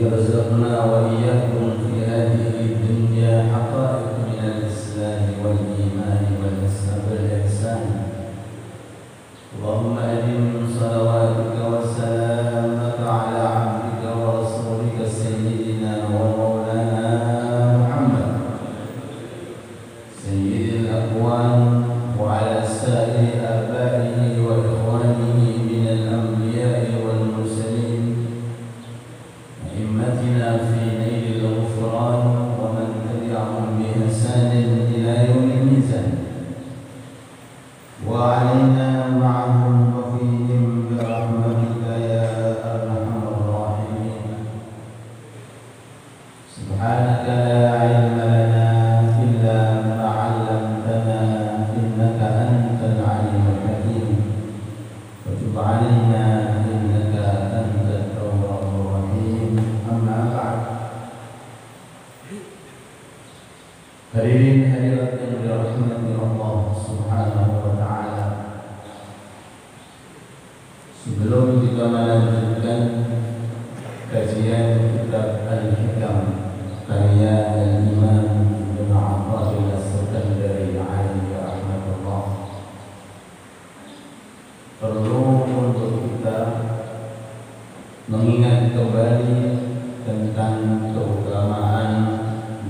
يرزقنا وإياكم في هذه الدنيا حقائق من الإسلام والإيمان والإحسان. اللهم أدم صلواتك وسلامك على عبدك ورسولك سيدنا ومولانا محمد سيد الأكوان وعلى سائر آبائه وإخوانه من الأنبياء والمرسلين أئمتنا في نيل الغفران ومن تبعهم بإحسان إلى يوم الميزان وعلينا معهم وفيهم برحمتك يا أرحم الراحمين. سبحانك لا علم لنا إلا ما علمتنا إنك أنت العليم الحكيم وتب علينا إنك أنت التواب الرحيم. أما بعد. Hadirin hadirat yang dirahmati Allah Subhanahu wa taala. Sebelum kita melanjutkan kajian kitab Al-Hikam karya Al-Imam Ibn Athaillah As-Sakandari alaihi rahmatullah, perlu untuk kita mengingat kembali tentang keutamaan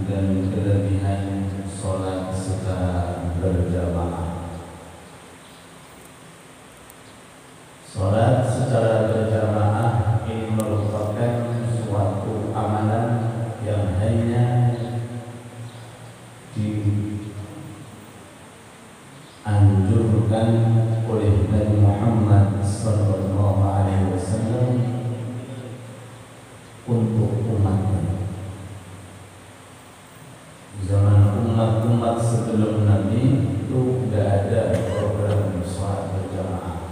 dan kelebihan sholat secara berjamaah. Sholat secara berjamaah ini merupakan suatu amalan yang hanya dianjurkan oleh Nabi Muhammad SAW untuk umatnya. Zaman umat-umat sebelum Nabi itu tidak ada program sholat berjamaah.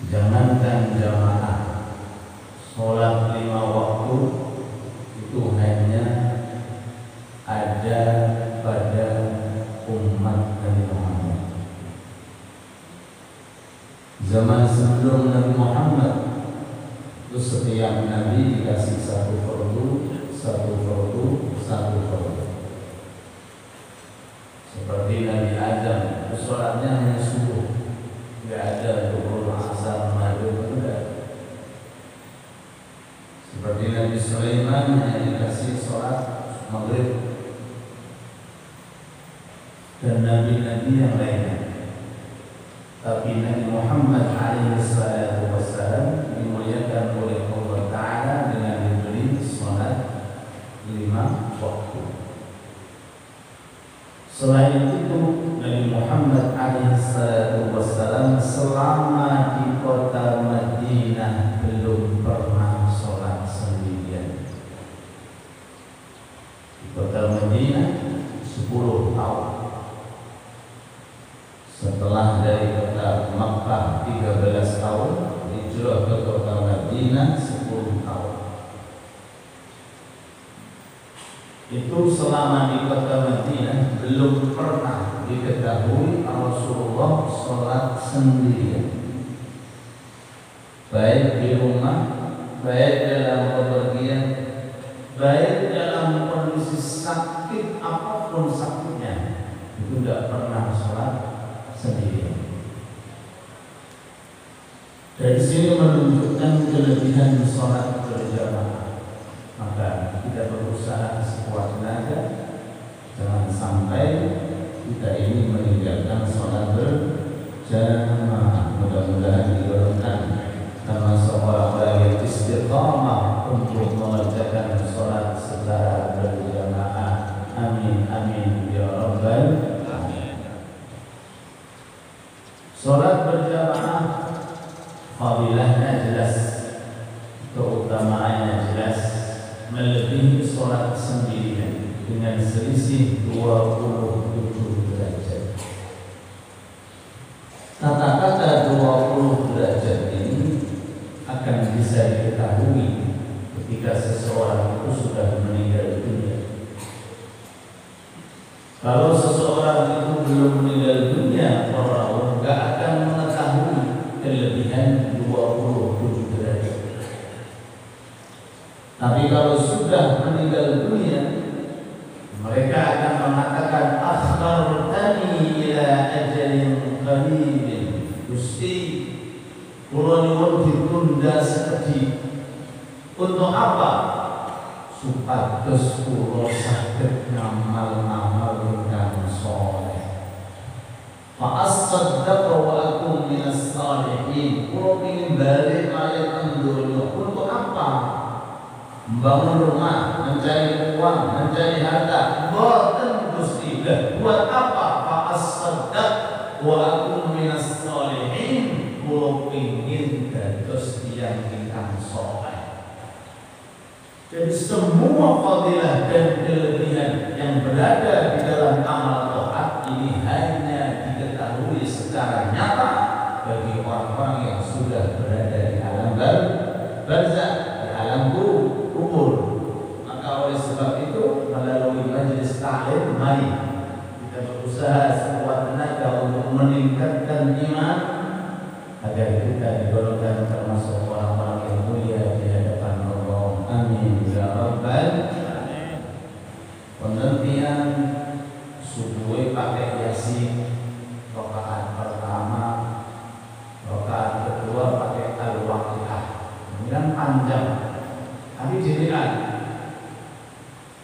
Jangankan jamaah, sholat 5 waktu itu hanya ada pada umat Nabi Muhammad. Zaman sebelum Nabi Muhammad itu setiap Nabi dikasih satu fardu. Seperti Nabi Adam, sholatnya hanya subuh, tidak ada zuhur, asar, maghrib, tidak. Seperti Nabi Sulaiman hanya dikasih sholat maghrib, dan nabi-nabi yang lainnya. Tapi Nabi Muhammad SAW dimuliakan oleh Allah Ta'ala dengan diberi sholat 5 waktu. Selain itu, Nabi Muhammad SAW selama di kota Madinah belum pernah sholat sendirian. Di kota Madinah 10 tahun. Setelah dari kota Makkah 13 tahun, hijrah ke kota Madinah 10 tahun. Itu selama di kota Madinah belum pernah diketahui Rasulullah sholat sendirian, baik di rumah, baik dalam bepergian, baik dalam kondisi sakit apapun sakitnya, itu tidak pernah sholat sendirian. Dari sini menunjukkan kelebihan sholat berjamaah. Maka kita berusaha sekuat tenaga, jangan sampai kita ini meninggalkan sholat berjamaah. Mudah-mudahan digolongkan termasuk orang yang istiqamah untuk mengerjakan sholat secara berjamaah. Amin amin ya rabbal alamin. Sholat berjamaah fadilahnya jelas, keutamaannya jelas, melebihi sholat sendirian dengan selisih 27 derajat. Kata-kata 20 derajat ini akan bisa diketahui ketika seseorang itu sudah meninggal dunia. Kalau seseorang itu belum meninggal dunia, orang nggak akan mengetahui kelebihan 27 derajat. Tapi kalau sudah meninggal dunia, mereka akan mengatakan akhartani ila ajalin qaribin. Gusti, kula nyuwun ditunda sekedhik. Untuk apa? Supados kula saged ngamal-amal ingkang saleh. Fa as-saddaqa wa akum minas salihin. Kula pengin balik malih teng donya. Untuk apa? Membangun rumah, mencari uang, mencari harta. Boten Gusti. Buat apa? Fa as-saddaq wa akum minas salihin. Kula pengin dados tiyang ingkang saleh. Jadi semua fadilah dan kelebihan yang berada di dalam amal taat ini hanya diketahui secara nyata bagi orang-orang yang sudah berada di alam barzakh, di alam kubur. Maka oleh sebab itu melalui majelis taklim, mari kita berusaha sekuat tenaga untuk meningkatkan iman agar kita digolongkan termasuk orang-orang yang mulia di hadapan Allah. Amin ya rabbal alamin. Pengertian subuh pakai yasin, rakaat pertama, rakaat kedua pakai al-waqiah. Kemudian panjang. Tapi jadikan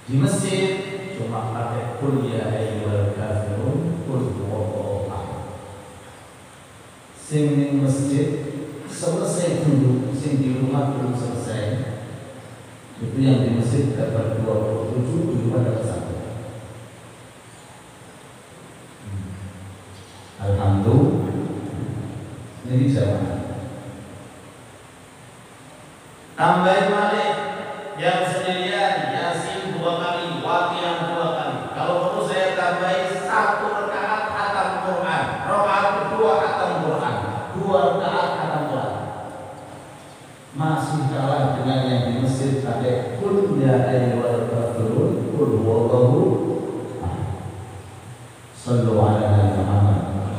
di masjid cuma pakai qul ya ayyuhal kafirun, qul huwallahu ahad. Sing ning masjid selesai dulu, sing di rumah belum selesai. Itu yang di masjid dapat 27, di rumah dapat 1. Alhamdulillah. Ini jamaah. Tambahin balik yang sendirian yasin 2 kali, waqiah 2 kali. Kalau perlu saya tambahin 1 rakaat khatam Quran, rakaat kedua khatam Quran, 2 rakaat khatam Quran. Masih kalah dengan yang di masjid pakai qul ya ayyuhal kafirun, qul huwallahu ahad. Shallu ala Muhammad.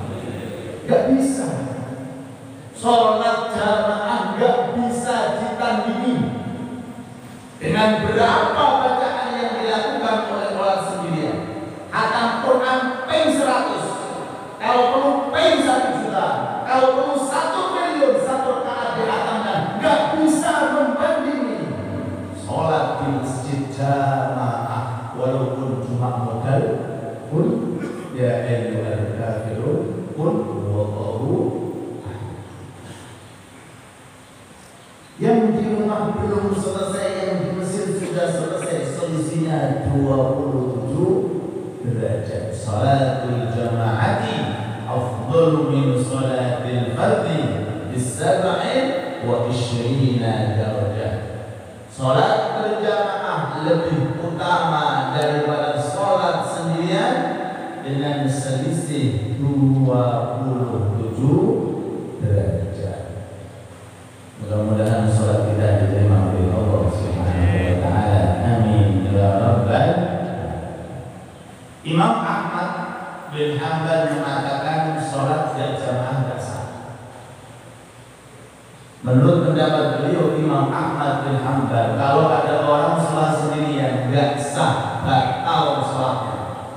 Gak bisa. Sholat jamaah gak bisa ditandingi dengan berapa bacaan yang dilakukan oleh orang sendirian. Khatam Quran peng 100, kalau perlu peng 1 juta, kalau perlu 1 triliun, 1 rakaat dihatamkan. Gak bisa membandingi sholat di masjid jamaah walaupun cuma modal qul ya ayyuhal kafirun, qul huwallahu ahad. Yang di rumah belum selesai, yang di masjid sudah selesai, selisihnya 27 derajat. Salatul jamaati afdalu min salatil fardhi bis-sab'in wa 20 darajah. Salat berjamaah lebih utama daripada salat sendirian dengan selisih 27 derajat. Mudah-mudahan salat kita diterima oleh Allah Subhanahu wa taala. Amin ya rabbal. Imam Ahmad bin Hanbal mengatakan salat berjamaah tidak sah. Menurut pendapat beliau Imam Ahmad bin Hanbal, kalau ada orang salat sendirian nggak sah, batal salatnya.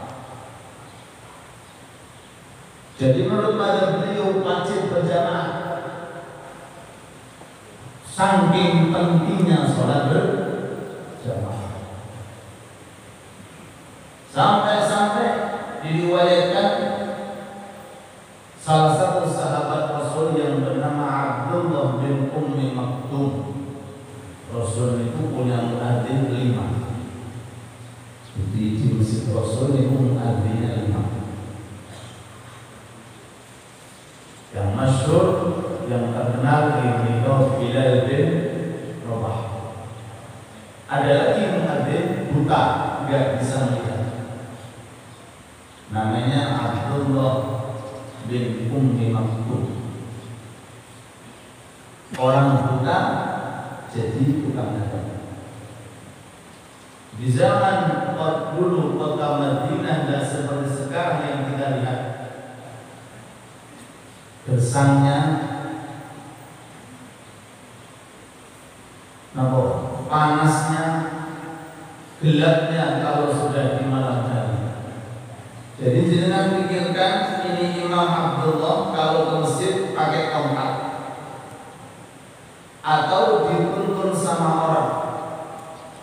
Jadi menurut mazhab beliau wajib berjamaah. Saking pentingnya salat berjamaah, sampai-sampai diriwayatkan salah satu sahabat Rasul yang bernama Abdullah bin Ummi Maktum. Rasul itu punya muadzin 5. Di masjid Rasul itu muadzinnya 5. Yang masyhur, yang terkenal ini Bilal bin Rabah. Ada lagi muadzin buta, tidak bisa melihat. Namanya Abdullah bin Ummi Maktum. Orang buta jadi tukang dagang. Di zaman dulu kota Madinah tidak seperti sekarang yang kita lihat. Gersangnya napa? panasnya, gelapnya kalau sudah di malam hari. Jadi jangan pikirkan ini Imam Abdullah kalau ke masjid pakai tongkat atau dituntun sama orang.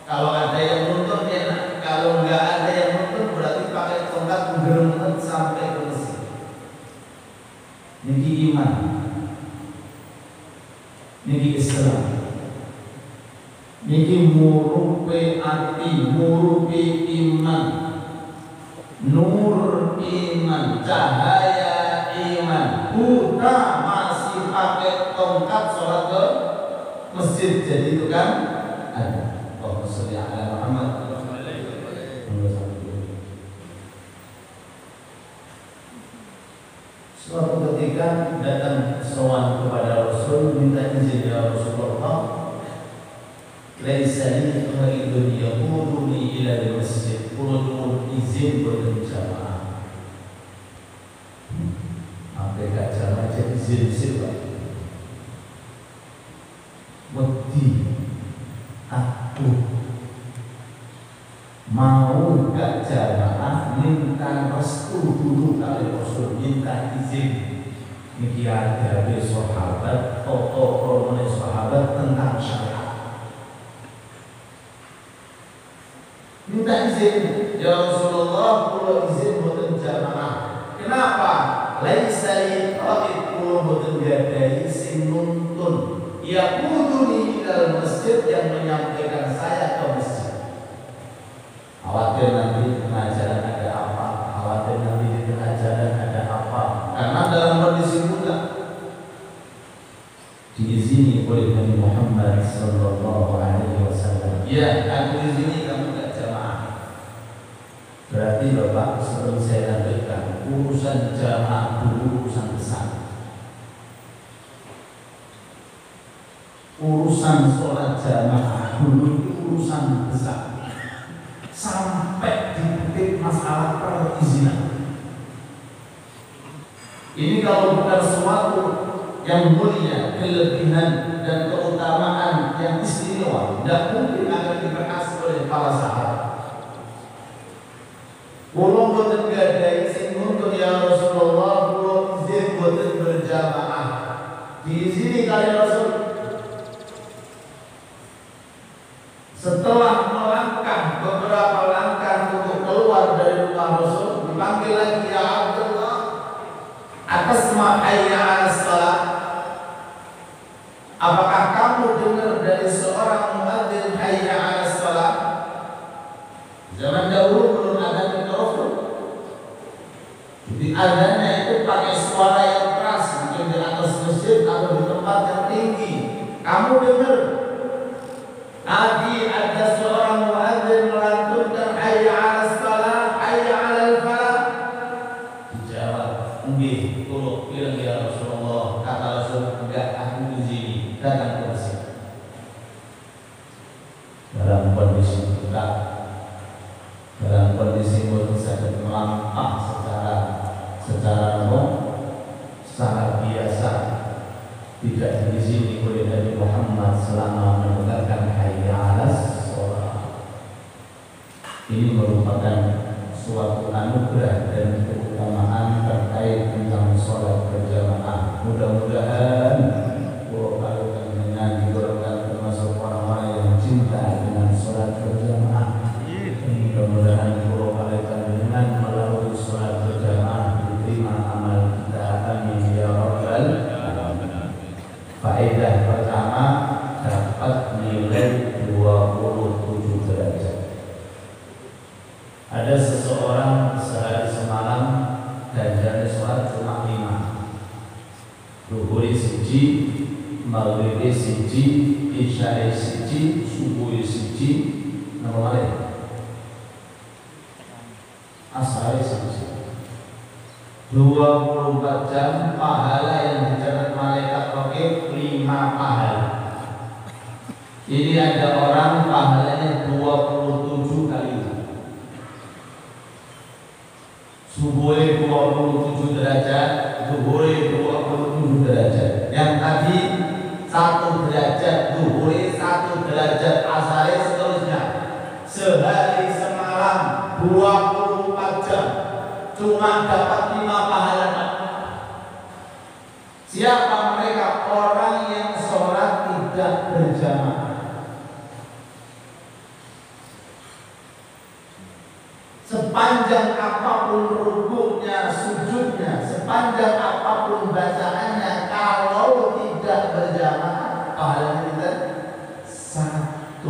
Kalau ada yang nuntun enak, kalau nggak ada yang nuntun berarti pakai tongkat menggerungut sampai ke masjid. Niki iman, niki Islam, niki murupe ati, murupe iman, nur iman, cahaya iman. Udah masih pakai tongkat sholat ke masjid, jadi itu kan ada. Muhammad. Suatu ketika datang sowan kepada Rasul, minta izin ya Rasulullah, laisa li khairun yaquduni ila al-masjid, kulo izin berjamaah. Apa gak jamaah jadi izin sirwa. Wedi aku mau gak jamaah, minta restu dulu kali Rasul, minta izin. Niki ada sahabat, tokoh sahabat tentang syariat. Minta izin, ya Rasulullah, kulo izin boten jamaah. Kenapa? Laisa li qa'id, kulo boten gadai sing nuntun. Ya kuduni ilal masjid, yang menyampaikan saya ke masjid. Khawatir nanti di tengah jalan ada apa, khawatir nanti di tengah jalan ada apa. Karena dalam kondisi muda diizini oleh Nabi Muhammad sallallahu alaihi wasallam. Ya, aku izini kamu gak jamaah. Berarti Bapak, sebelum saya lanjutkan, urusan jamaah dulu urusan besar. Urusan sholat jamaah dulu itu urusan besar. Sampai di titik masalah perizinan. Ini kalau bukan sesuatu yang mulia, kelebihan dan keutamaan yang istimewa, tidak mungkin akan dibahas oleh para sahabat. Kulo boten gadai sing nuntun ya Rasulullah, kulo izin boten berjamaah. Diizini kali Rasul. Setelah melangkah beberapa langkah untuk keluar dari rumah Rasul, dipanggil lagi, ya Abdullah, atas nama hayya 'alas shalah. Apakah kamu dengar dari seorang muadzin hayya 'alas shalah? Zaman dahulu belum ada mikrofon. Jadi adanya itu pakai suara yang keras, mungkin di atas masjid atau di tempat yang tinggi. Kamu dengar? Tadi ada seorang muadzin melantunkan hayya 'alas shalah, hayya 'alal falah. Dijawab, nggih, kulo bilang ya Rasulullah. Kata Rasul, enggak, aku di sini, datang ke masjid. Dalam kondisi buta, dalam kondisi boten saged melampah secara biasa, tidak diizini oleh Nabi Muhammad selama mendengarkan hayya 'alas shalah. Ini merupakan suatu anugerah dan keutamaan terkait tentang sholat berjamaah. Mudah-mudahan pulau kalian dengan digolongkan termasuk orang-orang yang cinta dengan sholat berjamaah. Mudah-mudahan pulau kalian dengan melalui sholat berjamaah diterima amal kita. Amin ya rabbal alamin. Faedah pertama, dapat nilai 27 derajat. Ada seseorang sehari semalam ganjarnya sholat cuma 5. Zuhur siji, maghrib siji, isya siji, subuh siji, nama lain asar siji. 24 jam pahala yang dicatat malaikat Raqib 5 pahala. Ini ada orang pahalanya 27 kali. Subuhnya 27 derajat, zuhurnya 27 derajat. Yang tadi 1 derajat zuhurnya, 1 derajat asar 24 jam cuma dapat 5 pahala. Siapa mereka? Orang yang sholat tidak berjamaah. Sepanjang apapun rukunya, sujudnya, sepanjang apapun bacaannya, kalau tidak berjamaah, pahalanya kita 1.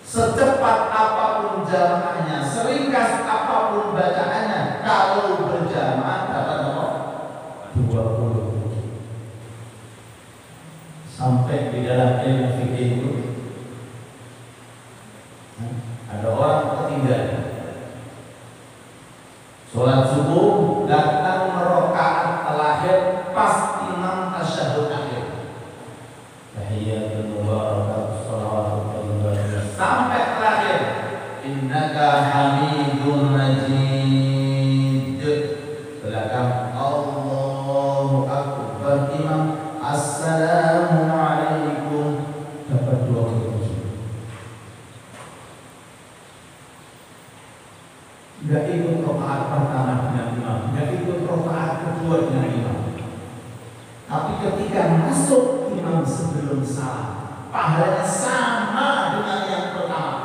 Secepat apapun jamaahnya, seringkas apapun bacaannya, kalau berjamaah dapat apa? 20. Sampai di dalam ilmu fikih itu ada orang ketinggalan sholat subuh, datang merakaat terakhir pas imam tasyahud akhir, tahiyatul mubarakatuh shalawatu thayyibatun, sampai terakhir innaka hamidun majid, belakang Allahu akbar, imam assalamualaikum, dapat 27. Gak ikut rakaat pertama dengan imam, gak ikut rakaat kedua dengan imam. Tapi ketika masuk imam sebelum salam, pahalanya sama dengan yang pertama,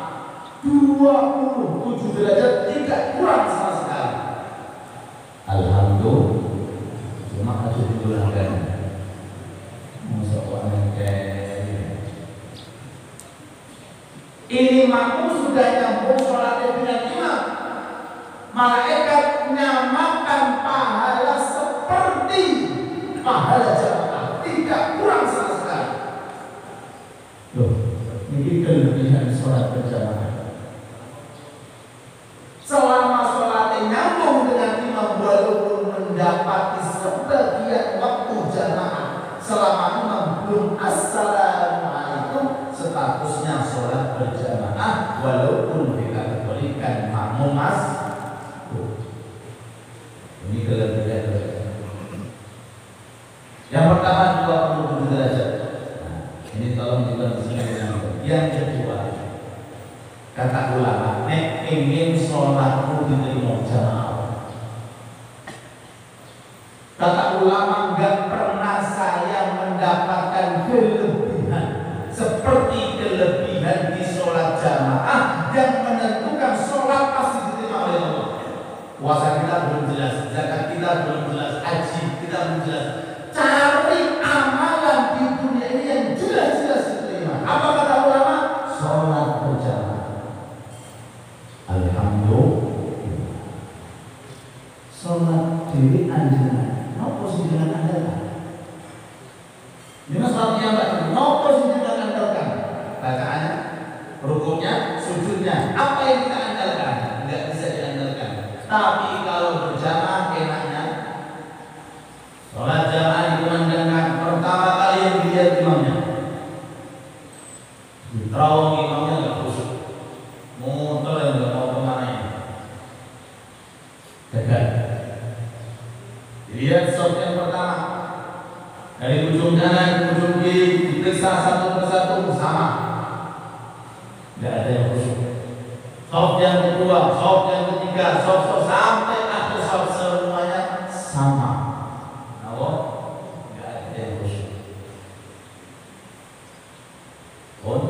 27 derajat, tidak kurang sama sekali. Alhamdulillah. Cuma harus diulangkan. Masuk orang kayak ini makmum sudah nyambung sholatnya dengan imam, malaikat nyamakan pahala seperti pahala jamaah, tidak kurang sama sekali. Loh, ini kelebihan sholat berjamaah. Selama sholatnya nyambung dengan imam, walaupun mendapati sebagian waktu jamaah, selama imam belum assalamualaikum, statusnya sholat berjamaah, walaupun dikategorikan makmum mas. Ini kelebihan. Yang pertama 27 derajat. Nah, ini tolong dibandingkan dengan yang kedua. Kata ulama, nek ingin sholatmu diterima jamaah. Kata ulama, enggak pernah saya mendapatkan kelebihan seperti kelebihan di sholat jamaah yang menentukan sholat pasti diterima oleh Allah. Puasa kita belum jelas, zakat kita belum jelas, haji kita belum jelas. Cari amalan di dunia ini yang jelas-jelas diterima. Apa kata ulama? Sholat berjamaah. Alhamdulillah. Sholat diri anjenengan, nopo sing jenengan andalkan? Jenengan sholat yang baik, nopo sing jenengan andalkan? Bacaannya, rukunya, sujudnya, apa yang kita andalkan? Enggak bisa diandalkan. Tapi kalau berjamaah enaknya sholat jamaah dikumandangkan pertama kali yang dilihat imamnya. Terawih imamnya nggak khusyuk, muter yang nggak mau kemana ini. Gagal. Dilihat sholat yang pertama dari ujung kanan ke ujung kiri, diperiksa satu persatu sama, nggak ada yang khusyuk. Sholat yang kedua, sholat yang ketiga, sholat sampai akhir sholat semuanya sama. Nawa, nggak ada yang khusyuk. Pun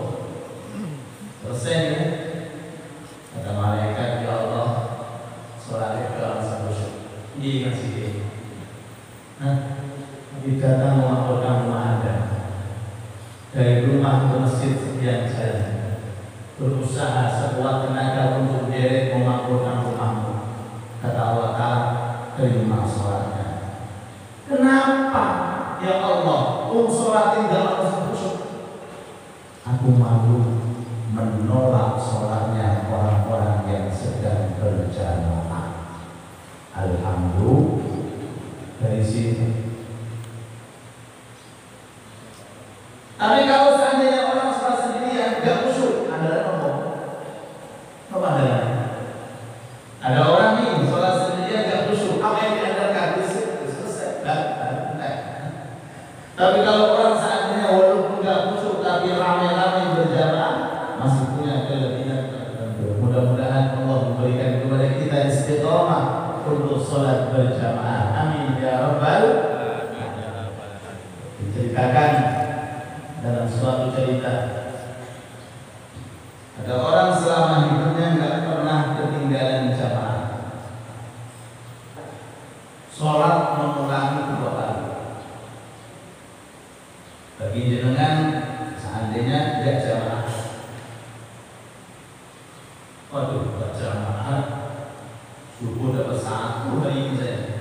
selesai ya. Kata malaikat, ya Allah, sholatnya ke langsung khusyuk. Ini masih dia. Tapi datang melaporkan rumah Anda dari rumah ke masjid sekian jalan. Berusaha sekuat tenaga untuk derek memakmurkan rumahmu. Kata Allah Ta'ala, terima sholatnya. Kenapa? Ya Allah, sholat tinggal langsung khusyuk. Aku malu menolak sholatnya orang-orang yang sedang berjamaah. Alhamdulillah. Dari sini. Tapi kalau seandainya orang sholat sendirian gak khusyuk, adalah apa adalah? Ada orang nih sholat sendirian gak khusyuk, apa yang diandalkan? Selesai. Tapi kalau orang seandainya walaupun gak khusyuk tapi ramai-ramai berjamaah, masih punya kelebihan tertentu. Mudah-mudahan Allah Alhamdulillah. Ada orang selama hidupnya nggak pernah ketinggalan jamaah. Sholat mengulangi 2 kali. Bagi jenengan seandainya tidak jamaah, waduh, berjamaah subuh dapat 1 hari ini saja.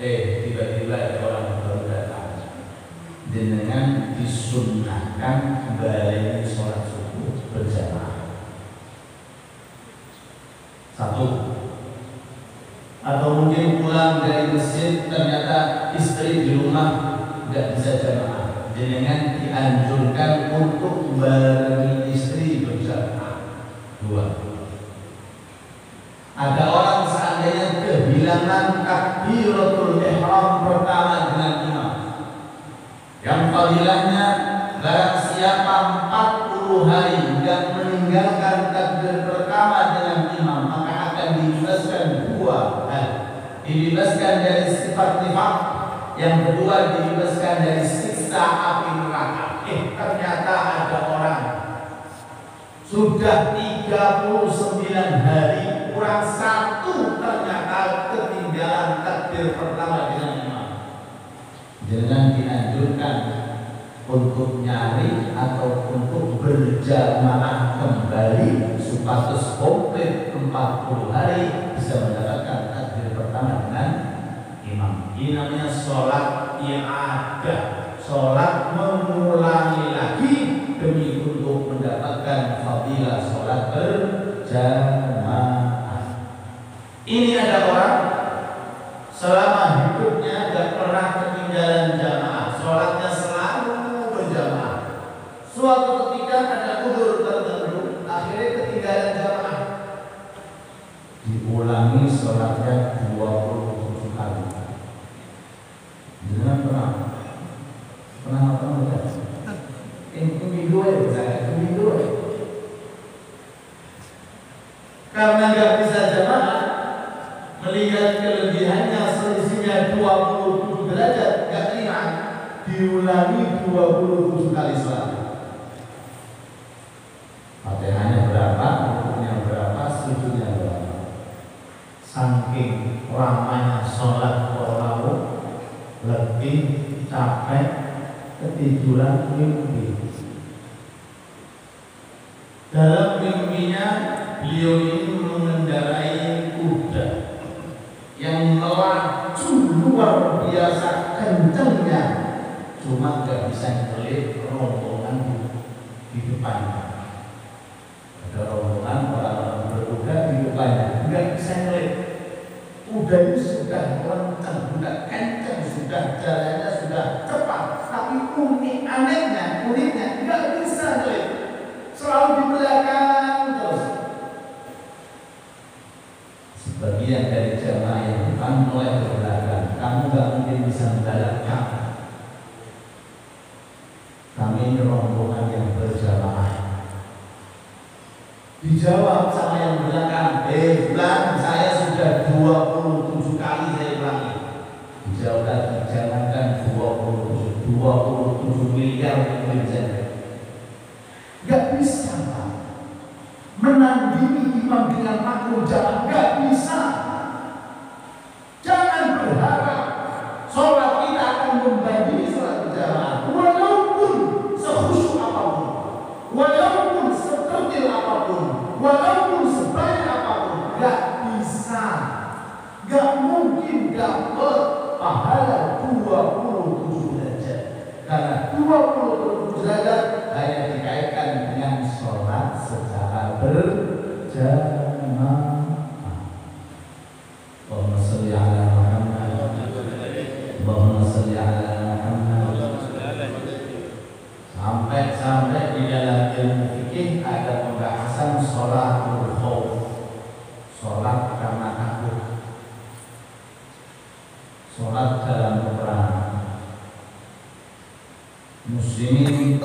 Tiba-tiba ada orang baru datang. Jenengan disunnahkan kembali sholat subuh berjamaah. 1. Atau mungkin pulang dari masjid ternyata istri di rumah tidak bisa jamaah. Jenengan dianjurkan untuk barengi istri berjamaah. 2. Ada orang seandainya kehilangan takbiratul ihram pertama dengan imam, yang fadilahnya barang siapa 40 hari dan meninggalkan takbir pertama dengan imam, maka akan dibebaskan 2 hal. Dibebaskan dari sifat nifaq, yang kedua dibebaskan dari siksa api neraka. Ternyata ada orang sudah 39 hari kurang 1 ternyata ketinggalan takbir pertama dengan imam. Jangan dianjurkan untuk nyari atau untuk berjamaah kembali supaya komplit 40 hari bisa mendapatkan takbir pertama dengan imam. Ini namanya sholat i'adah, sholat mengulangi lagi demi untuk mendapatkan fadilah sholat berjamaah. Ini ada orang selama hidupnya tidak pernah ketinggalan jamaah, sholatnya selalu berjamaah. Suatu ketika ada udzur tertentu, akhirnya ketinggalan jamaah, diulangi sholatnya 27 kali. Jangan pernah apa enggak? Ini dua saya, ini dua. Karena nggak bisa jamaah, melihat kelebihannya selisihnya 27 derajat, nggak terima, diulangi 27 kali sholat. Fatihahnya berapa, rukunya berapa, sujudnya berapa. Saking ramainya sholat orang letih, capek, ketiduran, mimpi. Dalam mimpinya beliau ini mengendarai kuda yang melaju luar biasa kencangnya, cuma gak bisa ngelit rombongan di depannya. Ada rombongan orang-orang berkuda di depannya, gak bisa ngelit. Kuda itu sudah kencang, sudah kencang, sudah jalannya sudah cepat, tapi uniknya gak bisa ngelit, selalu di belakang terus. Sebagian dari jamaah yang depan mulai ke belakang, kamu gak mungkin bisa mendapatkan. Kami ini rombongan yang berjamaah. Dijawab sama yang belakang, bulan saya sudah 27 kali saya ulangi. Dijawab lagi, jangankan 27 miliar mungkin saja. Gak bisa Pak menandingi imam dengan makmum jamaah, gak bisa. Jangan berharap sholat kita akan membandingi sholat berjamaah, walaupun sekhusyuk apapun, walaupun setertil apapun, walaupun sebanyak apapun, gak bisa. Gak mungkin dapat pahala 27 derajat, karena 27 derajat hanya dikaitkan dengan sholat secara berjamaah. Allahumma sholli ala Muhammad, Allahumma sholli ala Muhammad. Sampai di dalam ilmu fikih ada pembahasan sholatul khauf, sholat karena takut, sholat dalam peperangan. Muslimin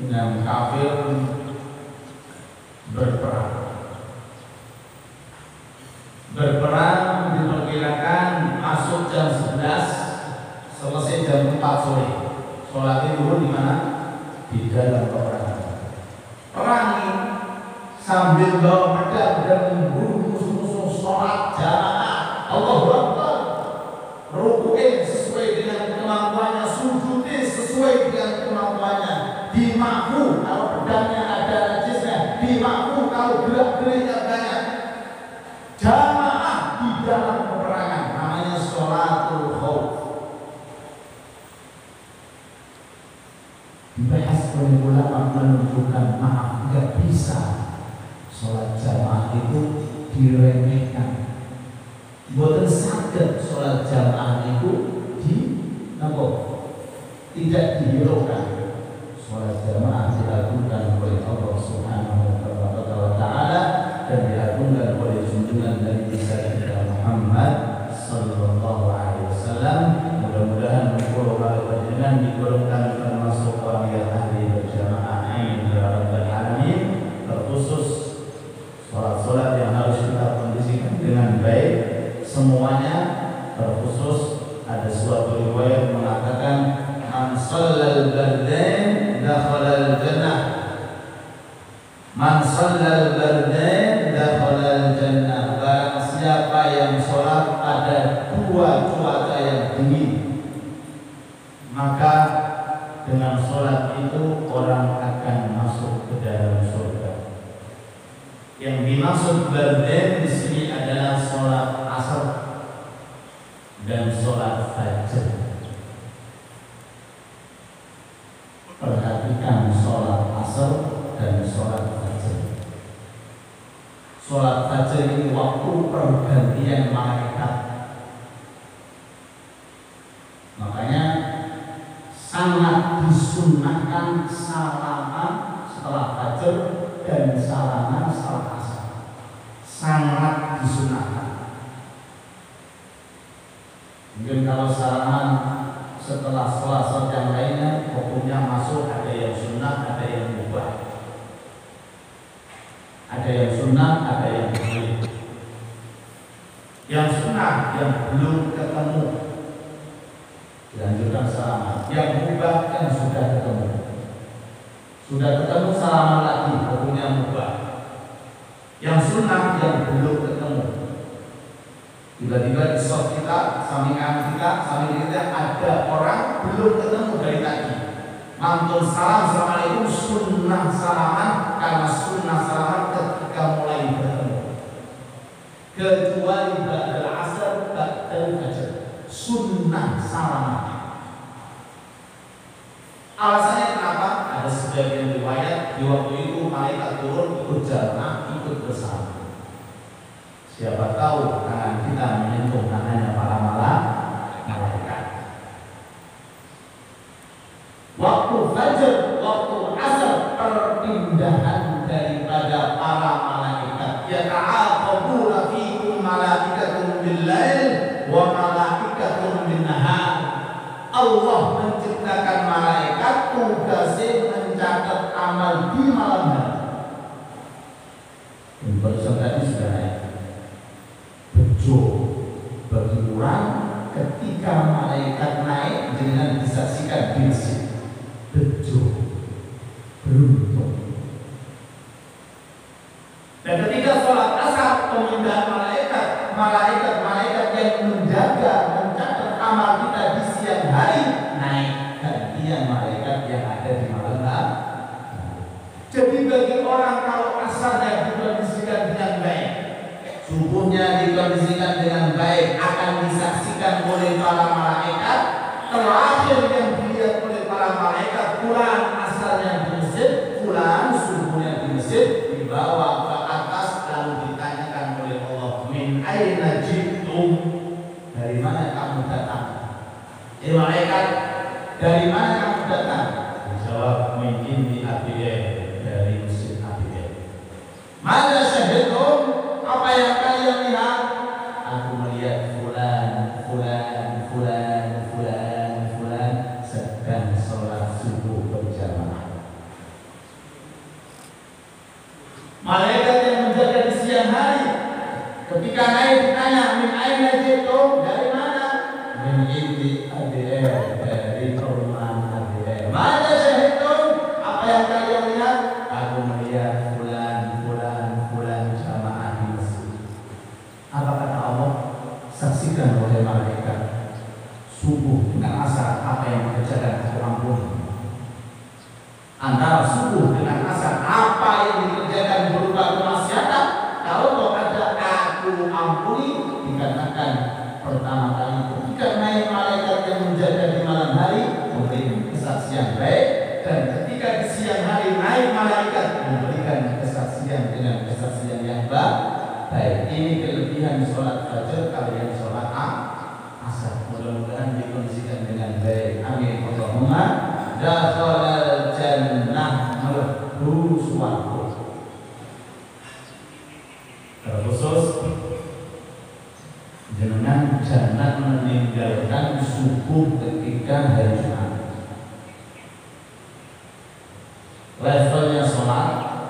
dengan kafir berperang diperkirakan masuk jam 11, selesai jam 4 sore. Sholatnya dulu di mana? Di dalam peperangan. sambil bawa pedang dan membunuh musuh-musuh sholat jamaah. Allahu Akbar. Ruku'in sesuai dengan kemampuannya, sujudin sesuai dengan kemampuannya. Dimaku kalau pedangnya ada najisnya, dimaku kalau gerak-geriknya banyak. Jamaah di dalam peperangan, namanya sholatul khauf. Dibahas oleh ulama menunjukkan maaf nggak bisa sholat jamaah itu diremehkan. Bukan sakit sholat jamaah itu tidak dihiraukan. Sholat jamaah dilakukan oleh Allah Subhanahu wa Ta'ala dan dilakukan oleh junjungan dari kita Muhammad Sallallahu Alaihi Wasallam. Mudah-mudahan kalau panjenengan digolongkan termasuk orang yang ahli berjamaah, amin ya rabbal alamin. Terkhusus sholat-sholat yang harus kita kondisikan dengan baik semuanya. Terkhusus ada suatu riwayat mengatakan man shallal bardain dakhala al-jannah, man shallal bardain dakhala al-jannah. Barang siapa yang sholat pada dua cuaca yang dingin, maka dengan sholat itu orang akan masuk ke dalam surga. Yang dimaksud bardain di sini adalah sholat asar dan sholat fajr. Perhatikan sholat asar dan sholat fajr. Sholat fajr ini waktu pergantian malaikat. Makanya sangat disunnahkan salaman setelah fajr dan salaman setelah asar. Sangat disunnahkan. Mungkin kalau salaman setelah sholat yang lainnya hukumnya masuk, ada yang sunnah, ada yang mubah, ada yang sunnah, ada yang boleh. Yang sunnah yang belum ketemu dilanjutkan salaman. Yang mubah yang sudah ketemu salaman lagi, hukumnya mubah. Yang sunnah yang belum ketemu, tiba-tiba di soft kita, samping kita ada orang belum ketemu dari tadi. Mantun salam, assalamualaikum, sunnah salaman, karena sunnah salaman ketika mulai bertemu. Kecuali ba'dal asar, ba'dal fajr, sunnah salaman. Alasannya kenapa? Ada sebagian riwayat di waktu itu malaikat turun ikut jamaah, ikut bersama. Siapa tahu tangan kita menyentuh tangannya para malaikat. Waktu fajr, waktu asar, perpindahan daripada para malaikat. Yata'aqabuna fikum malaikatun bil-lail wa malaikatun bin-nahar. Allah menciptakan malaikat tugasnya mencatat amal di malam hari. Barusan tadi sudah naik. Bejo bagi orang ketika malaikat naik dengan disaksikan di masjid. Bejo beruntung. Dan ketika sholat asar, pemindahan malaikat yang menjaga, mencatat amal kita di siang hari, naik gantian malaikat yang ada di malam hari. Jadi bagi orang kalau asarnya dikondisikan dengan baik, subuhnya dikondisikan dengan baik, akan disaksikan oleh para malaikat. Terakhir yang dilihat oleh para malaikat, fulan asarnya di masjid, fulan subuhnya di masjid, dibawa ke atas lalu ditanyakan oleh Allah, min aina ji'tum, dari mana kamu datang? Malaikat, dari mana kamu datang? Dijawab, min indi Abiyah, dari masjid Abiyah. Mana syahidum, apa yang kalian lihat? Aku melihat fulan sedang sholat subuh berjamaah. Malaikat yang menjaga di siang hari, ketika naik ditanya, min aina ji'tum, dari mana? Min indi Abiyah, dari perumahan Abiyah. Mana syahidum, apa yang kalian lihat? Aku melihat fulan ini kelebihan sholat fajar, kalian sholat asar. Mudah-mudahan dikondisikan dengan baik. Amin Allahumma. Dakhalal jannah, mlebu swarga. Terkhusus dengan jangan meninggalkan subuh ketika hari Jumat. Levelnya sholat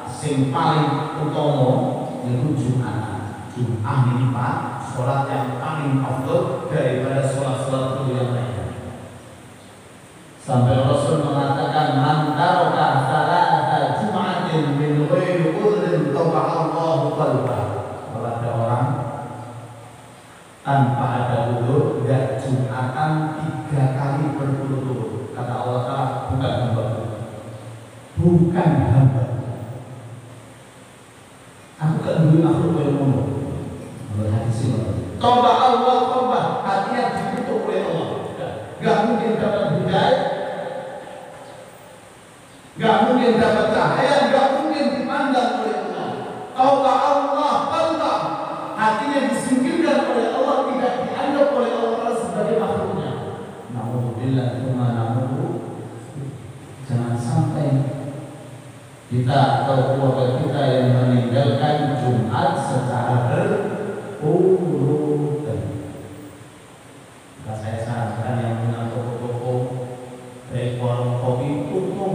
sing paling utama itu Jumatan. Jumat ini Pak, sholat yang paling afdal daripada sholat-sholat yang lainnya. Sampai Rasul mengatakan man taraka salata Jum'atin min ghairi udhrin taba'allahu qalbah. Kalau ada orang tanpa ada udzur enggak Jumatan 3 kali berturut-turut, kata Allah Ta'ala, bukan hamba, bukan hamba. Aku gak dulu makhluk yang ngomong berhati sih. Toba Allah, toba hatinya ditutup oleh Allah. Gak mungkin dapat hidayah, gak mungkin dapat cahaya, gak mungkin dipandang oleh Allah. Toba Allah, toba hatinya disingkirkan oleh Allah, tidak dianggap oleh Allah sebagai makhluknya. Naudzubillah, jangan sampai kita atau keluarga kita yang meninggalkan Jumat secara berurutan. Maka saya sarankan yang punya toko-toko baik warung kopi tutup.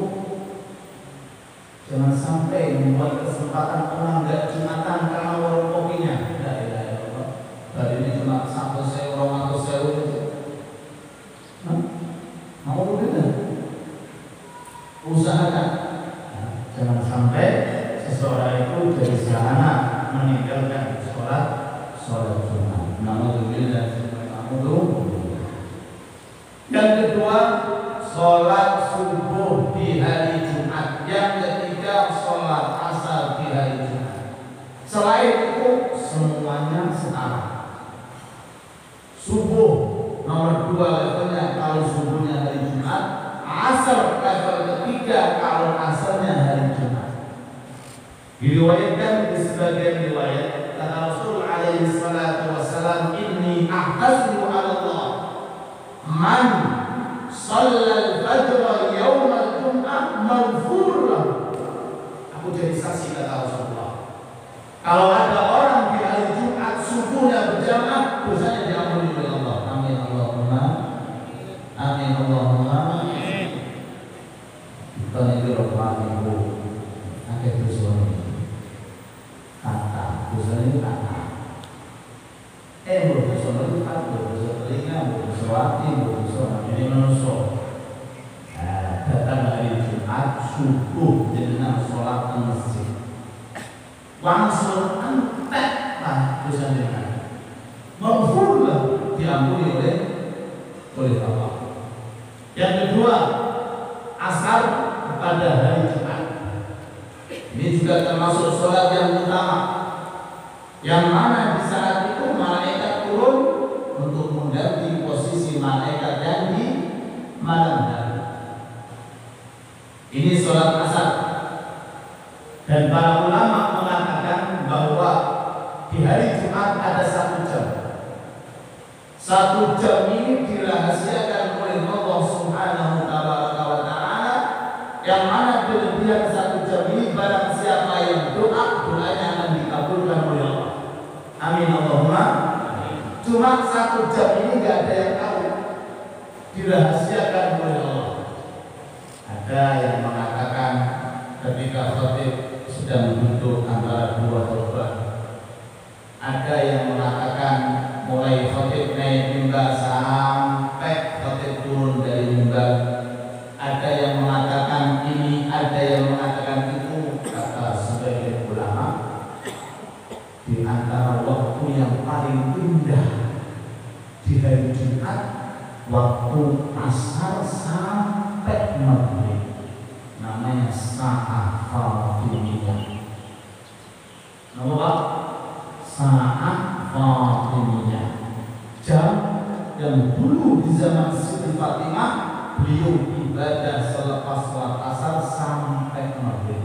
Jangan sampai membuat kesempatan orang nggak Jumatan karena warung kopinya. La ilaha illallah. Hari ini cuma 1.000, 200.000. Mau begitu? Usahakan. Jangan sampai seseorang itu dari sarana meninggalkan sholat Jumat. Naudzubillah. Yang kedua, sholat subuh di hari Jumat. Yang ketiga, sholat asar di hari Jumat. Selain itu semuanya setara. Subuh nomor 2 levelnya kalau subuhnya hari Jumat. Asar level ketiga kalau asarnya hari Jumat. Diriwayatkan di sebagian riwayat kata Rasul alaihi salatu wassalam, inni ahtasibu ala Allah man shallal fajr yaum al-jum'ah maghfur lahu. Aku jadi saksi kata Rasulullah, kalau ada orang di hari Jumat subuhnya berjamaah, dosanya diampuni oleh Allah. Amin Allahumma. Amin Allahumma. Tanya itu rohani ibu, ada dosa kata, dosa itu kata. Dosa itu kata, dosa telinga, dosa hati, dosa ini manusia. Datang hari Jumat subuh dengan sholat di masjid, langsung antek lah dosa dengan maghfurlah, diampuni oleh Allah. Yang kedua, asar pada hari Jumat. Ini juga termasuk sholat yang utama, yang mana di saat itu malaikat turun untuk mengganti posisi malaikat yang di malam hari. Ini sholat asar. Dan para ulama mengatakan bahwa di hari Jumat ada 1 jam. 1 jam ini dirahasiakan oleh Allah Subhanahu wa Ta'ala, yang mana kelebihan 1 jam ini barang siapa yang doanya akan dikabulkan oleh Allah. Amin Allahumma. Cuma 1 jam ini gak ada yang tahu, dirahasiakan oleh Allah. Ada yang mengatakan ketika khatib sedang duduk antara 2 khutbah. Ada yang mengatakan mulai khatib naik mimbar sampai khatib turun dari mimbar. Ada yang mengatakan ini, ada yang mengatakan itu. Kata sebagian ulama, di antara waktu yang paling indah di hari Jumat, waktu asar sampai maghrib, namanya saat Fatimiyah. Nama Pak? Saat Fatimiyah. Jam yang dulu di zaman Siti Fatimah beliau ibadah selepas sholat asar sampai maghrib.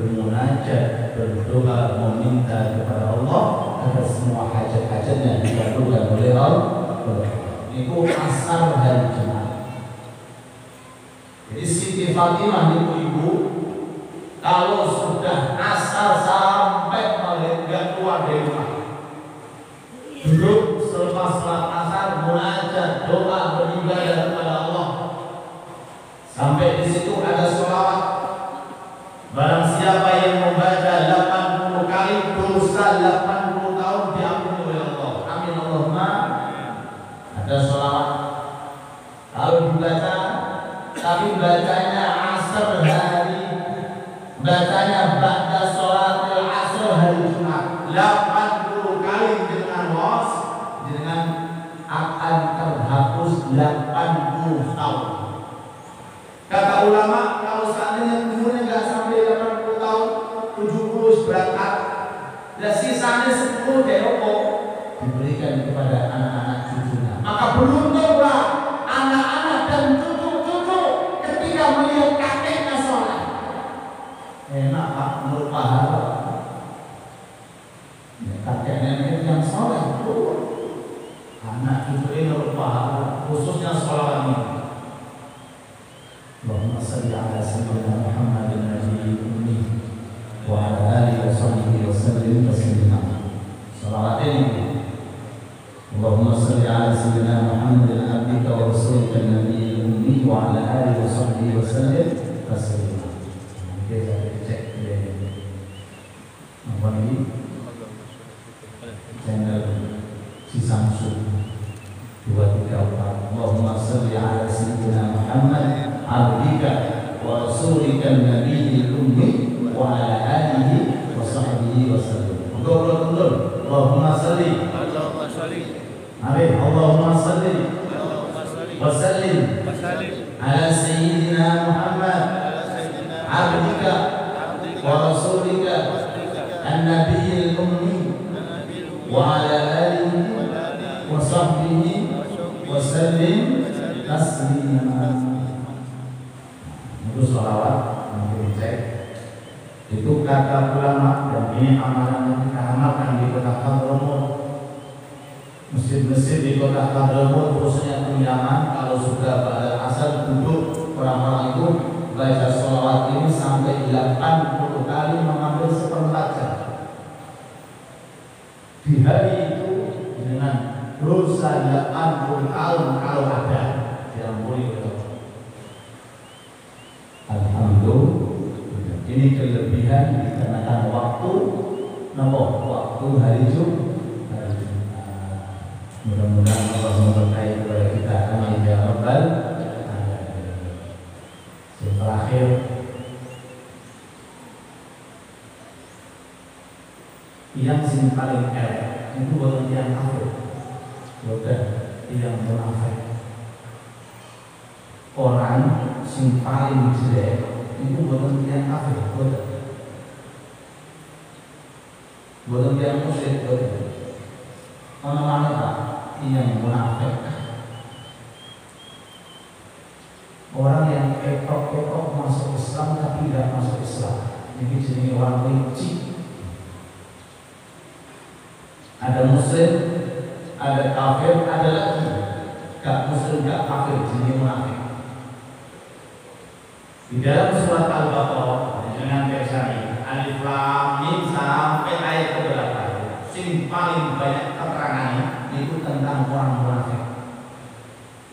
bermunajat, berdoa, meminta kepada Allah agar semua hajat-hajatnya dikabulkan oleh Allah. Itu asar hari Jumat. Jadi Siti Fatimah ibu-ibu kalau sudah asar sampai maghrib nggak keluar dari rumah. Duduk selepas sholat asar munajat, doa, beribadah kepada Allah. Sampai di situ ada sholawat. Barang siapa yang membaca 80 kali dosa 80 tahun diampuni oleh Allah. Amin Allahumma. Ada sholawat. Kalau dibaca, tapi bacanya asar hari, bacanya ba'da sholatil asr hari Jumat 80 kali dengan akan terhapus 80 tahun. Kata ulama, kalau seandainya umurnya nggak sampai 80 tahun, 70 berangkat, dan sisanya 10 deroko diberikan kepada anak-anak cucunya. Maka beruntunglah anak-anak dan cucu-cucu ketika melihat kakeknya sholat. Enak Pak, menurut pahala. Ya, kakek nenek yang sholat itu, anak cucu ini menurut pahala, khususnya sholat ini. Allahumma salli ala sayyidina Muhammadin nabiyil ummi wa ala alihi wa sahbihi wa sallim taslima. Salawat ini. Allahumma salli ala sayyidina Muhammadin abdika wa rasulika nabiyil ummi wa ala alihi wa sahbihi wa sallim taslima. Kita cek ini. Apa ini? Channel si Samsung 234. Allahumma salli ala sayyidina Muhammad abdika wa rasulika nabiyil ummi wa ala alihi wa sahbihi wa sallim. Allahumma salli. Amin. Allahumma salli wa sallim ala sayyidina Muhammad abdika wa rasulika an-nabiyil ummi wa ala alihi wa sahbihi wa sallim taslima. Itu sholawat yang dicek. Itu kata ulama, dan ini amalan yang kita amalkan di kota Hadramut. Masjid-masjid di kota Hadramut, khususnya Yaman, kalau sudah pada asar duduk orang-orang itu baca sholawat ini sampai 80 kali mengambil seperempat jam. Di hari itu dengan dosa 80 tahun kalau ada diampuni oleh Allah. Alhamdulillah. Ini kelebihan dikarenakan waktu hari Jumat. Mudah-mudahan Allah memberkahi kepada kita. Amin ya rabbal alamin. Yang terakhir, yang sing paling elek itu bukan yang kafir, bukan yang munafik. Orang sing paling jelek itu bukan yang kafir, bukan yang musyrik, orang-orang yang munafik, orang yang ketok-ketok masuk Islam tapi tidak masuk Islam. Ini jenis orang licik. Ada muslim, ada kafir, ada lagi gak muslim, gak kafir, jenis munafik. Di dalam surat Al-Baqarah dengan versi Alif Lam Mim sampai ayat keberapa? Sing paling banyak keterangannya itu tentang orang munafik.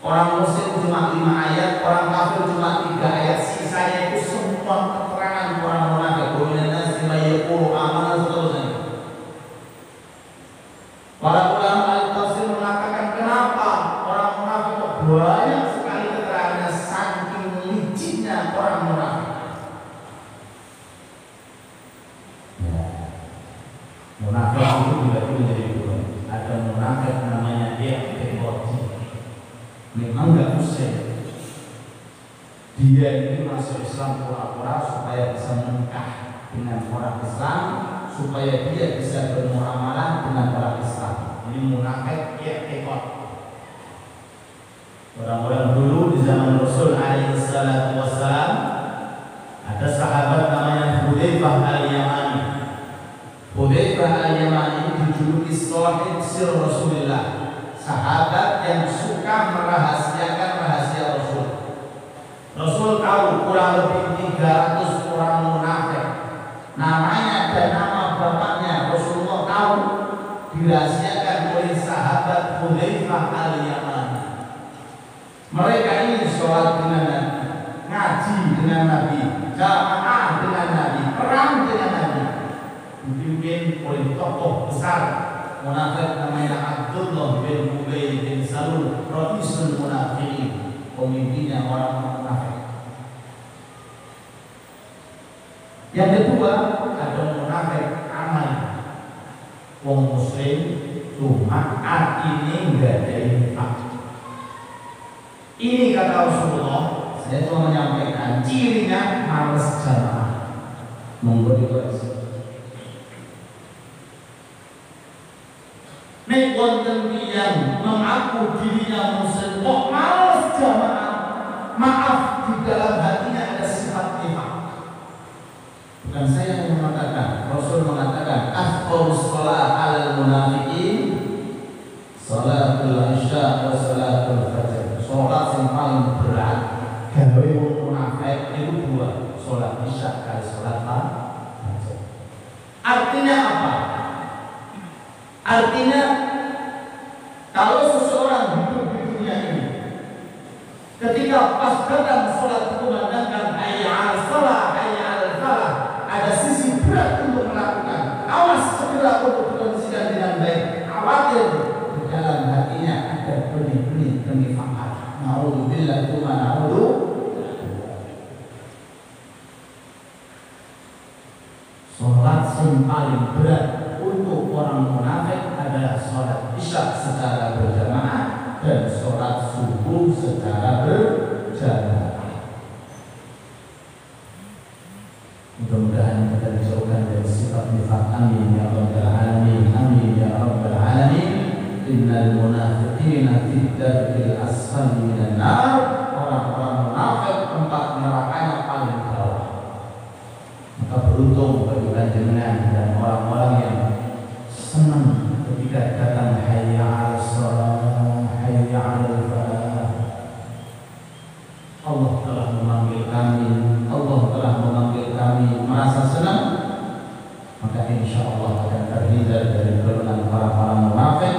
Orang muslim cuma 5 ayat, orang kafir cuma 3 ayat. Sisanya itu semua keterangan orang munafik. Kemudian nasi mayyaqulu amanah seterusnya. Para ulama al-tafsir mengatakan kenapa orang munafik banyak sekali keterangannya, saking licinnya orang munafik. Munafik itu dibagi menjadi 2. Ada munafik namanya i'tiqadi. Memang nggak muslim. Dia ini masuk Islam pura-pura supaya bisa menikah dengan orang Islam, supaya dia bisa bermuamalah dengan orang Islam. Ini munafik i'tiqad. Orang-orang dulu di zaman Rasul alaihi salatu wassalam, ada sahabat namanya Hudzaifah al-Yamani. Hudzaifah al-Yamani dijuluki shahid sir Rasulullah, sahabat yang suka merahasiakan rahasia Rasul. Rasul tahu kurang lebih 300 orang munafik. Namanya dan nama bapaknya Rasulullah tahu, dirahasiakan oleh sahabat Hudzaifah al-Yamani. Mereka ini sholat dengan Nabi, ngaji dengan Nabi, jamaah dengan Nabi, perang dengan Nabi. Dipimpin oleh tokoh besar munafik namanya Abdullah bin Ubay bin Salul, Ra'isul Munafiqin, pemimpinnya orang munafik. Yang kedua, ada munafik amal. Wong muslim cuma artinya enggak ada infak. Ini kata Rasulullah, saya cuma menyampaikan cirinya malas jamaah. Monggo dikoreksi. Nek wonten tiyang mengaku dirinya muslim kok malas jamaah, maaf di dalam hatinya ada sifat nifaq. Bukan saya yang mengatakan, Rasul mengatakan afdhalus shalah 'alal munafiqin salatul isya wa salatul fajr. Salat yang paling berat gawe wong munafik itu dua, salat isya kali salat fajr. Artinya apa? Artinya kalau seseorang hidup di dunia ini, ketika pas datang salat dikumandangkan hayya 'alal shalah, hayya 'alal falah, ada sisi berat untuk melakukan. Awas segera untuk dikondisikan dengan baik. Khawatir di dalam hatinya ada benih-benih kenifakan. Na'udzubillah tsumma na'udzu. Salat yang paling berat untuk orang munafik adalah salat isya secara berjamaah dan salat subuh secara berjamaah. Mudah-mudahan kita dijauhkan dari sifat nifaq. Amin ya rabbal alamin. Amin ya rabbal alamin. Innal munafiqina fi darkil asfali minan nar. Orang-orang munafik tempat nerakanya paling bawah. Maka beruntung bagi panjenengan dan orang-orang yang senang ketika datang hayya 'alal shalah, hayya 'alal falah. Allah telah memanggil kami, Allah telah memanggil kami, merasa senang, maka insya Allah akan terhindar dari golongan para munafik.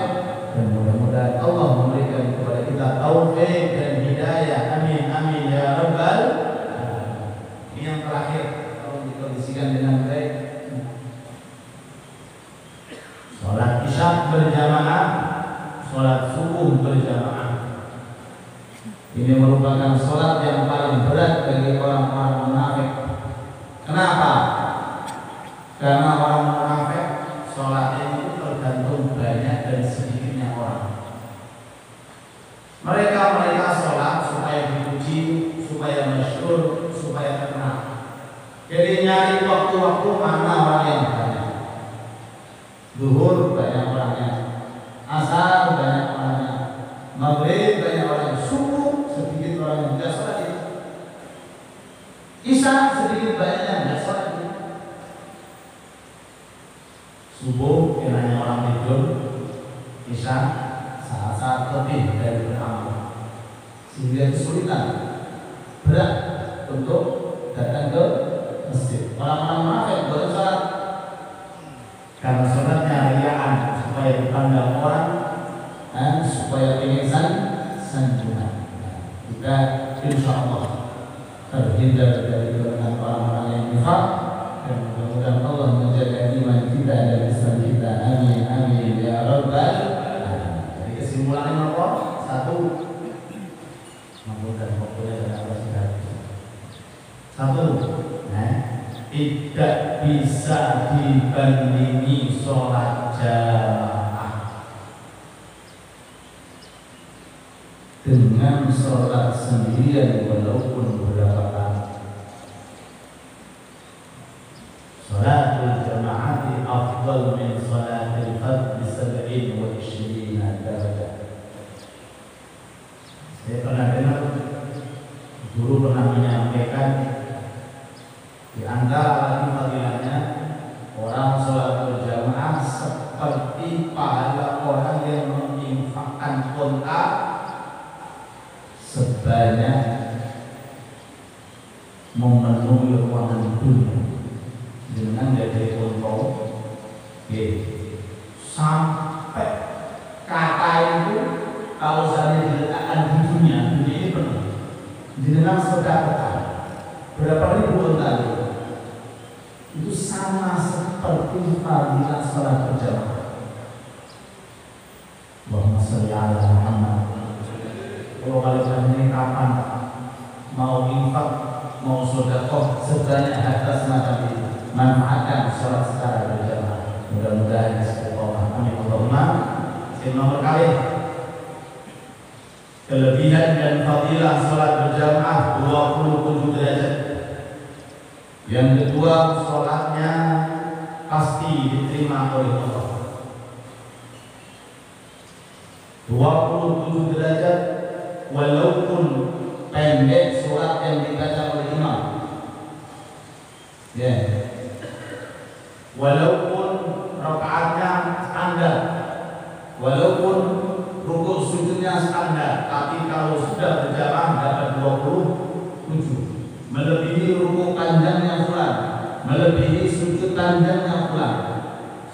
Dan mudah-mudahan Allah memberikan kepada kita taufik dan hidayah. Amin amin ya rabbal alamin. Ini yang terakhir, kalau dikondisikan dengan baik. Salat isya berjamaah, salat subuh berjamaah. Ini merupakan salat yang paling berat bagi orang-orang munafik. Kenapa? Karena orang munafik salatnya itu tergantung banyak dan sedikitnya orang. Mereka salat supaya dipuji, supaya masyhur, supaya terkenal. Jadi nyari waktu-waktu mana orang yang banyak. Zuhur banyak orangnya, asar banyak orangnya, maghrib banyak orangnya, subuh sedikit orang yang tidak sholat itu, isya sedikit banyaknya tidak sholat itu. Subuh kiranya orang tidur, isya saat-saat lebih dari beramal, sehingga kesulitan berat untuk datang ke masjid. Orang-orang munafik boleh sholat karena sholatnya riyaan, supaya dipandang orang dan supaya ingin sanjungan. Kita insya Allah terhindar dari golongan orang-orang yang nifaq, dan mudah-mudahan Allah menjaga iman kita dan Islam kita. Amin amin ya rabbal alamin. Jadi kesimpulannya apa? Satu, dan pokoknya dan apa sudah. Satu, tidak bisa dibandingi sholat jamaah dengan sholat sendirian walaupun berapa kali. Sholatul jamaah afdal min sholatil fardh bi 27 derajat. Saya pernah dengar guru pernah menyampaikan di antara lagi memenuhi ruangan dunia dengan jadi contoh sampai kata itu kalau saya diletakkan di dunia ini penuh dengan saudara berapa ribu kali itu sama seperti fadilah salat berjamaah. Allahumma sholli ala Muhammad. Kalau kalian ini kapan mau infak, mau sedekah sebanyak harta semacam itu, manfaatkan sholat secara berjamaah. Mudah-mudahan istiqomah. Amin Allahumma. Yang nomor kali kelebihan dan fadilah sholat berjamaah 27 derajat. Yang kedua, sholatnya pasti diterima oleh Allah. 27 derajat walaupun pendek sholat yang dibaca oleh imam. Ya. Walaupun rakaatnya standar, walaupun rukuk sujudnya standar, tapi kalau sudah berjamaah dapat 27. Melebihi rukuk panjangnya fulan, melebihi sujud panjangnya fulan.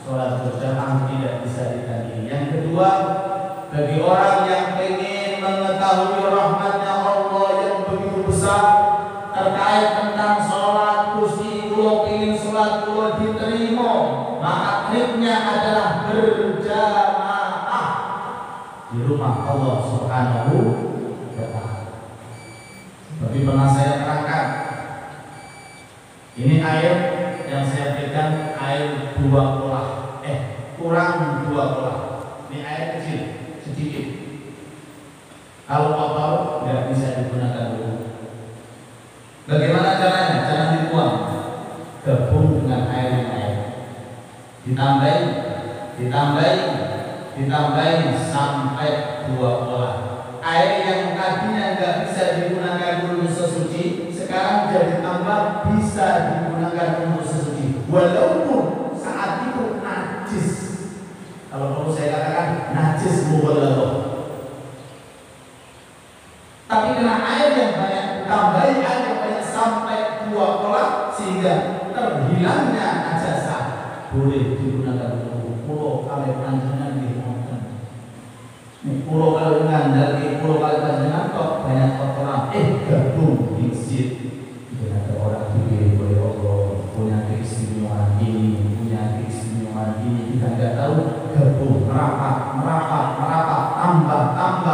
Sholat berjamaah tidak bisa ditandingi. Yang kedua, bagi orang yang ingin mengetahui rahmatnya Allah yang begitu besar terkait tentang sholat, Gusti kula ingin sholat kula diterima, maka triknya adalah berjamaah di rumah Allah Subhanahu wa Ta'ala. Tapi pernah saya terangkan, ini air yang saya berikan air 2 kolah, kurang 2 kolah. Ini air kecil, sedikit. Kalau kotor nggak bisa digunakan dulu. Bagaimana caranya? Jangan dibuang, gabung dengan air yang lain, ditambahin sampai 2 kolah. Air yang tadinya nggak bisa digunakan untuk sesuci, sekarang jadi tambah bisa digunakan untuk sesuci, walaupun saat itu najis. Kalau perlu saya katakan najis mughalladhah. Tapi karena air yang banyak, tambahin air yang banyak sampai 2 kolah sehingga terhilangnya najasah, boleh digunakan untuk pulau kali panjenengan di mountain. Ini pulau kali ngandal, pulau kali panjenengan kok banyak kotoran, gabung di masjid. Dengan ada orang dipilih oleh Allah, punya keistimewaan ini, punya keistimewaan ini, kita nggak tahu, gabung, merapat,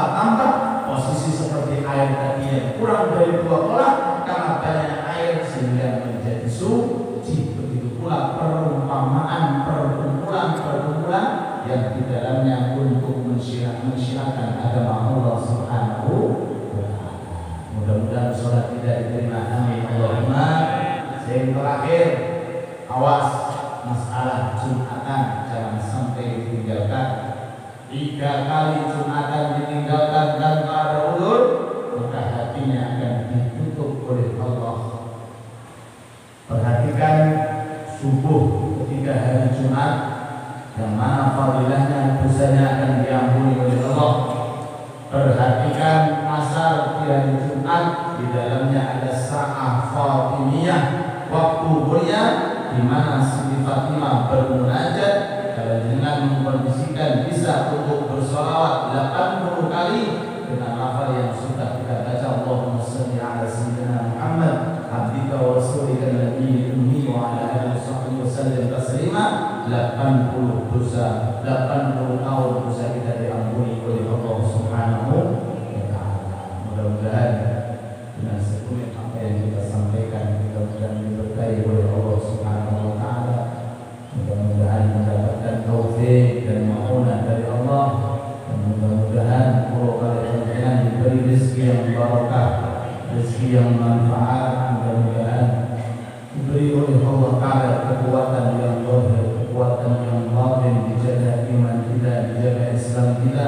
tambah, posisi seperti air tadi yang kurang dari 2 kolah karena banyak air sehingga menjadi suci. Begitu pula perumpamaan perkumpulan yang di dalamnya untuk mensiarkan agama Allah Subhanahu wa Ta'ala. Mudah-mudahan sholat tidak diterima. Amin Allahumma. Yang terakhir, awas masalah Jumatan jangan sampai ditinggalkan. 3 kali Jumatan ditinggalkan tanpa ada udzur, maka hatinya akan ditutup oleh Allah. Perhatikan subuh ketika hari Jumat, yang mana fadilahnya dosanya akan diampuni oleh Allah. Perhatikan asar di hari Jumat, di dalamnya ada sa'ah Fatimiyah, waktu mulia di mana Siti Fatimah bermunajat. Kalau dengan mengkondisikan bisa untuk bersolawat 80 kali dengan lafal yang sudah kita baca, Allahumma sholli ala sayyidina Muhammad abdika wa rasulika nabiyil ummi wa ala alihi wasallam taslima. 80 dosa, 80 tahun dosa kita diampuni oleh Allah Subhanahu wa Ta'ala. Mudah-mudahan dengan sepenuhnya apa yang kita sampaikan, mudah-mudahan diberkahi oleh Allah Subhanahu wa Ta'ala. Mudah-mudahan mendapatkan taufik dan ma'unah dari Allah, dan mudah-mudahan kalau kalian diberi rezeki yang barakah, rezeki yang manfaat. Mudah-mudahan diberi oleh Allah Ta'ala kekuatan yang zahir, kekuatan yang batin, dijaga iman kita, dijaga Islam kita,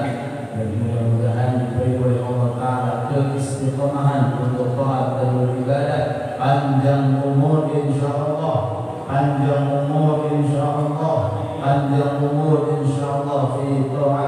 dan mudah-mudahan diberi oleh Allah Ta'ala keistiqomahan untuk taat dan beribadah, panjang umur insyaallah, panjang umur insyaallah, panjang umur insyaallah fi ta'at